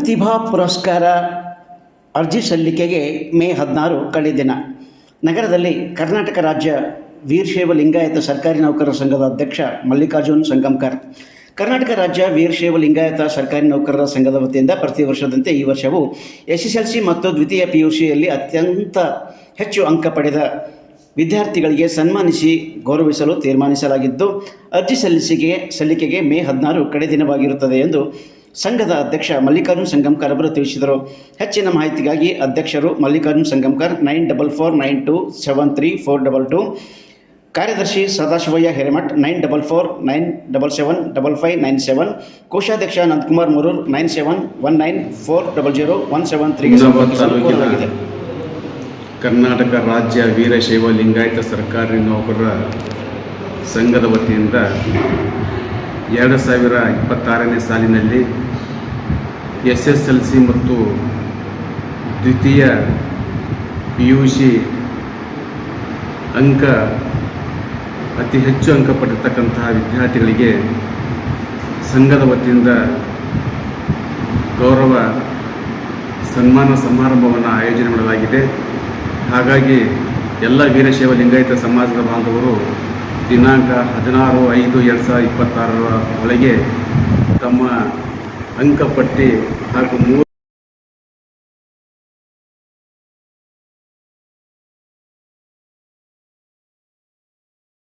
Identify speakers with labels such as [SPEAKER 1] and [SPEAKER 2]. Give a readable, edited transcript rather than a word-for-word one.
[SPEAKER 1] ಪ್ರತಿಭಾ ಪುರಸ್ಕಾರ ಅರ್ಜಿ ಸಲ್ಲಿಕೆಗೆ ಮೇ 16 ಕಡೇ ದಿನ. ನಗರದಲ್ಲಿ ಕರ್ನಾಟಕ ರಾಜ್ಯ ವೀರಶೈವ ಲಿಂಗಾಯತ ಸರ್ಕಾರಿ ನೌಕರರ ಸಂಘದ ಅಧ್ಯಕ್ಷ ಮಲ್ಲಿಕಾರ್ಜುನ್ ಸಂಗಮ್ಕರ್, ಕರ್ನಾಟಕ ರಾಜ್ಯ ವೀರಶೈವ ಲಿಂಗಾಯತ ಸರ್ಕಾರಿ ನೌಕರರ ಸಂಘದ ವತಿಯಿಂದ ಪ್ರತಿ ವರ್ಷದಂತೆ ಈ ವರ್ಷವೂ SSLC ಮತ್ತು ದ್ವಿತೀಯ PUCಯಲ್ಲಿ ಅತ್ಯಂತ ಹೆಚ್ಚು ಅಂಕ ಪಡೆದ ವಿದ್ಯಾರ್ಥಿಗಳಿಗೆ ಸನ್ಮಾನಿಸಿ ಗೌರವಿಸಲು ತೀರ್ಮಾನಿಸಲಾಗಿದ್ದು, ಅರ್ಜಿ ಸಲ್ಲಿಕೆಗೆ ಮೇ 16 ಕಡೇ ದಿನವಾಗಿರುತ್ತದೆ ಎಂದು ಸಂಘದ ಅಧ್ಯಕ್ಷ ಮಲ್ಲಿಕಾರ್ಜುನ್ ಸಂಗಮ್ಕರ್ ಅವರು ತಿಳಿಸಿದರು. ಹೆಚ್ಚಿನ ಮಾಹಿತಿಗಾಗಿ ಅಧ್ಯಕ್ಷರು ಮಲ್ಲಿಕಾರ್ಜುನ್ ಸಂಗಮ್ಕರ್ 9442733422, ಕಾರ್ಯದರ್ಶಿ ಸದಾಶಿವಯ್ಯ ಹಿರೇಮಠ್ 9449775597, ಕೋಶಾಧ್ಯಕ್ಷ ನಂದಕುಮಾರ್ ಮುರೂರ್ 9719400173
[SPEAKER 2] ಕರ್ನಾಟಕ ರಾಜ್ಯ ವೀರಶೈವ ಲಿಂಗಾಯತ ಸರ್ಕಾರಿ ನೌಕರರ ಸಂಘದ ವತಿಯಿಂದ 2026ನೇ ಸಾಲಿನಲ್ಲಿ SSLC ಮತ್ತು ದ್ವಿತೀಯ PUC ಅತಿ ಹೆಚ್ಚು ಅಂಕ ಪಡೆದಿರ್ತಕ್ಕಂತಹ ವಿದ್ಯಾರ್ಥಿಗಳಿಗೆ ಸಂಘದ ವತಿಯಿಂದ ಗೌರವ ಸನ್ಮಾನ ಸಮಾರಂಭವನ್ನು ಆಯೋಜನೆ ಮಾಡಲಾಗಿದೆ. ಹಾಗಾಗಿ ಎಲ್ಲ ವೀರಶೈವ ಲಿಂಗಾಯತ ಸಮಾಜದ ಬಾಂಧವರು ದಿನಾಂಕ 16/5/2026 ಒಳಗೆ ತಮ್ಮ ಅಂಕಪಟ್ಟಿ ಹಾಗೂ